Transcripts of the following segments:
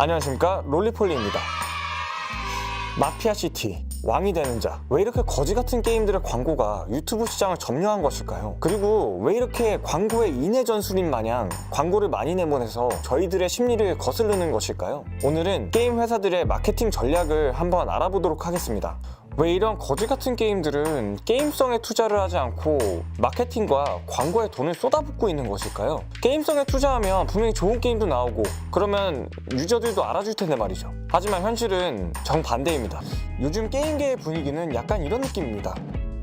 안녕하십니까, 롤리폴리입니다. 마피아시티, 왕이 되는 자. 왜 이렇게 거지같은 게임들의 광고가 유튜브 시장을 점령한 것일까요? 그리고 왜 이렇게 광고의 인해 전술인 마냥 광고를 많이 내보내서 저희들의 심리를 거스르는 것일까요? 오늘은 게임 회사들의 마케팅 전략을 한번 알아보도록 하겠습니다. 왜 이런 거지같은 게임들은 게임성에 투자를 하지 않고 마케팅과 광고에 돈을 쏟아붓고 있는 것일까요? 게임성에 투자하면 분명히 좋은 게임도 나오고 그러면 유저들도 알아줄 텐데 말이죠. 하지만 현실은 정반대입니다. 요즘 게임계의 분위기는 약간 이런 느낌입니다.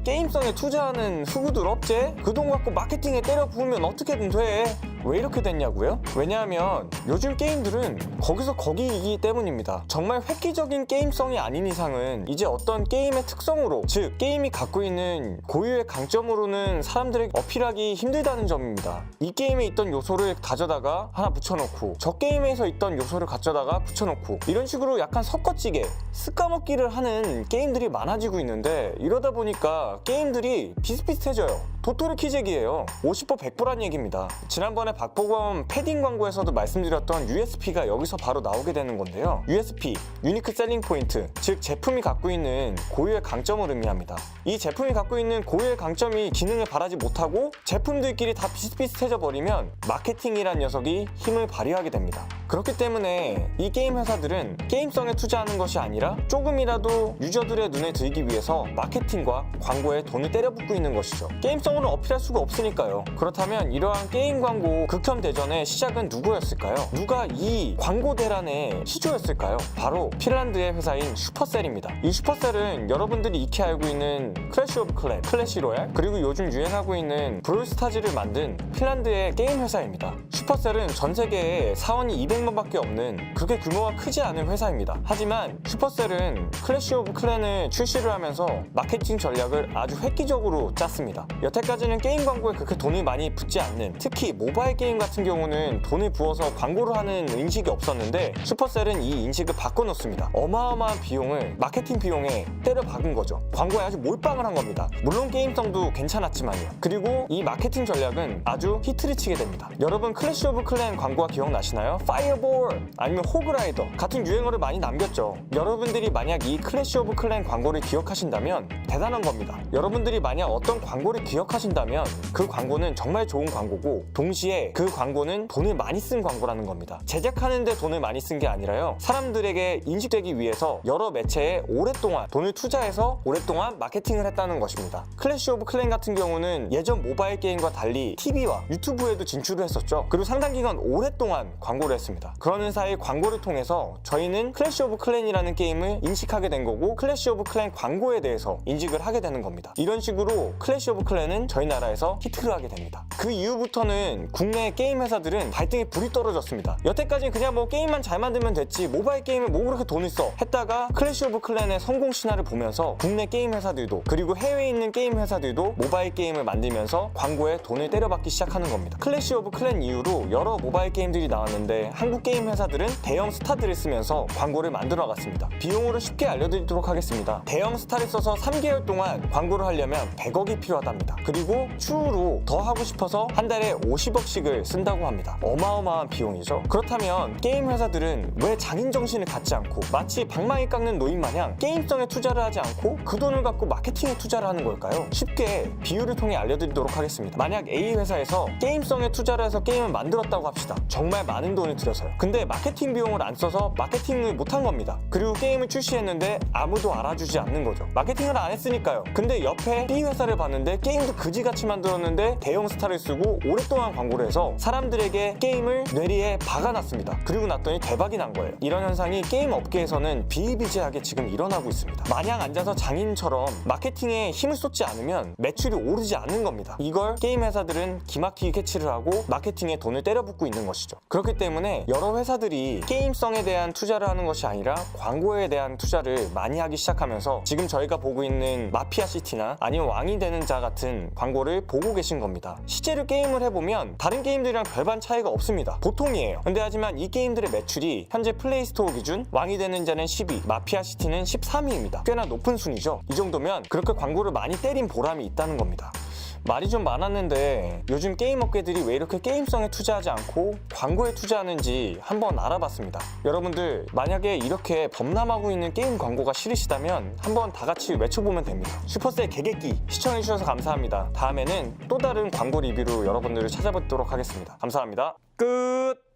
게임성에 투자하는 흑우들 업체? 그 돈 갖고 마케팅에 때려 부으면 어떻게든 돼. 왜 이렇게 됐냐고요? 왜냐하면 요즘 게임들은 거기서 거기이기 때문입니다. 정말 획기적인 게임성이 아닌 이상은 이제 어떤 게임의 특성으로, 즉 게임이 갖고 있는 고유의 강점으로는 사람들에게 어필하기 힘들다는 점입니다. 이 게임에 있던 요소를 가져다가 하나 붙여놓고 저 게임에서 있던 요소를 가져다가 붙여놓고 이런 식으로 약간 섞어찌게 쓱까먹기를 하는 게임들이 많아지고 있는데, 이러다 보니까 게임들이 비슷비슷해져요. 도토리 키재기예요. 50% 100%란 얘기입니다. 지난번에 박보검 패딩 광고에서도 말씀드렸던 USP가 여기서 바로 나오게 되는 건데요. USP, 유니크 셀링 포인트, 즉 제품이 갖고 있는 고유의 강점을 의미합니다. 이 제품이 갖고 있는 고유의 강점이 기능을 발하지 못하고 제품들끼리 다 비슷비슷해져 버리면 마케팅이란 녀석이 힘을 발휘하게 됩니다. 그렇기 때문에 이 게임 회사들은 게임성에 투자하는 것이 아니라 조금이라도 유저들의 눈에 들기 위해서 마케팅과 광고에 돈을 때려붓고 있는 것이죠. 게임성으로 어필할 수가 없으니까요. 그렇다면 이러한 게임 광고 극혐대전의 시작은 누구였을까요? 누가 이 광고 대란의 시조였을까요? 바로 핀란드의 회사인 슈퍼셀입니다. 이 슈퍼셀은 여러분들이 익히 알고 있는 클래시 오브 클랜, 클래시 로얄, 그리고 요즘 유행하고 있는 브롤스타즈를 만든 핀란드의 게임 회사입니다. 슈퍼셀은 전 세계에 사원이 200만밖에 없는 그렇게 규모가 크지 않은 회사입니다. 하지만 슈퍼셀은 클래시 오브 클랜을 출시를 하면서 마케팅 전략을 아주 획기적으로 짰습니다. 여태까지는 게임 광고에 그렇게 돈이 많이 붙지 않는, 특히 모바일 게임 같은 경우는 돈을 부어서 광고를 하는 인식이 없었는데 슈퍼셀은 이 인식을 바꿔놓습니다. 어마어마한 비용을 마케팅 비용에 때려 박은 거죠. 광고에 아주 몰빵을 한 겁니다. 물론 게임성도 괜찮았지만요. 그리고 이 마케팅 전략은 아주 히트를 치게 됩니다. 여러분 클래시 오브 클랜 광고가 기억나시나요? 파이어볼 아니면 호그라이더 같은 유행어를 많이 남겼죠. 여러분들이 만약 이 클래시 오브 클랜 광고를 기억하신다면 대단한 겁니다. 여러분들이 만약 어떤 광고를 기억하신다면 그 광고는 정말 좋은 광고고, 동시에 그 광고는 돈을 많이 쓴 광고라는 겁니다. 제작하는데 돈을 많이 쓴 게 아니라요, 사람들에게 인식되기 위해서 여러 매체에 오랫동안 돈을 투자해서 오랫동안 마케팅을 했다는 것입니다. 클래시 오브 클랜 같은 경우는 예전 모바일 게임과 달리 TV와 유튜브에도 진출을 했었죠. 그리고 상당 기간 오랫동안 광고를 했습니다. 그러는 사이 광고를 통해서 저희는 클래시 오브 클랜이라는 게임을 인식하게 된 거고, 클래시 오브 클랜 광고에 대해서 인식을 하게 되는 겁니다. 이런 식으로 클래시 오브 클랜은 저희 나라에서 히트를 하게 됩니다. 그 이후부터는 국내 게임 회사들은 발등에 불이 떨어졌습니다. 여태까지는 그냥 뭐 게임만 잘 만들면 됐지, 모바일 게임에 뭐 그렇게 돈을 써 했다가 클래시 오브 클랜의 성공 신화를 보면서 국내 게임 회사들도, 그리고 해외에 있는 게임 회사들도 모바일 게임을 만들면서 광고에 돈을 때려받기 시작하는 겁니다. 클래시 오브 클랜 이후로 여러 모바일 게임들이 나왔는데 한국 게임 회사들은 대형 스타들을 쓰면서 광고를 만들어 나갔습니다. 비용으로 쉽게 알려드리도록 하겠습니다. 대형 스타를 써서 3개월 동안 광고를 하려면 100억이 필요하답니다. 그리고 추후로 더 하고 싶어서 한 달에 50억씩을 쓴다고 합니다. 어마어마한 비용이죠. 그렇다면 게임 회사들은 왜 장인 정신을 갖지 않고 마치 방망이 깎는 노인 마냥 게임성에 투자를 하지 않고 그 돈을 갖고 마케팅에 투자를 하는 걸까요? 쉽게 비유를 통해 알려드리도록 하겠습니다. 만약 A 회사에서 게임성에 투자를 해서 게임을 만들었다고 합시다. 정말 많은 돈을 들여서요. 근데 마케팅 비용을 안 써서 마케팅을 못한 겁니다. 그리고 게임을 출시했는데 아무도 알아주지 않는 거죠. 마케팅을 안 했으니까요. 근데 옆에 B 회사를 봤는데 게임도 그지같이 만들었는데 대형 스타를 쓰고 오랫동안 광고를 해서 사람들에게 게임을 뇌리에 박아놨습니다. 그리고 났더니 대박이 난 거예요. 이런 현상이 게임 업계에서는 비일비재하게 지금 일어나고 있습니다. 마냥 앉아서 장인처럼 마케팅에 힘을 쏟지 않으면 매출이 오르지 않는 겁니다. 이걸 게임 회사들은 기막히게 캐치를 하고 마케팅에 돈을 때려붓고 있는 것이죠. 그렇기 때문에 여러 회사들이 게임성에 대한 투자를 하는 것이 아니라 광고에 대한 투자를 많이 하기 시작하면서 지금 저희가 보고 있는 마피아시티나 아니면 왕이 되는 자 같은 광고를 보고 계신 겁니다. 실제로 게임을 해보면 다른 게임들이랑 별반 차이가 없습니다. 보통이에요. 근데 하지만 이 게임들의 매출이 현재 플레이스토어 기준 왕이 되는 자는 12, 마피아시티는 13위입니다. 꽤나 높은 순위죠. 이 정도면 그렇게 광고를 많이 때린 보람이 있다는 겁니다. 말이 좀 많았는데 요즘 게임 업계들이 왜 이렇게 게임성에 투자하지 않고 광고에 투자하는지 한번 알아봤습니다. 여러분들 만약에 이렇게 범람하고 있는 게임 광고가 싫으시다면 한번 다 같이 외쳐보면 됩니다. 슈퍼셀 개개끼 시청해주셔서 감사합니다. 다음에는 또 다른 광고 리뷰로 여러분들을 찾아뵙도록 하겠습니다. 감사합니다. 끝!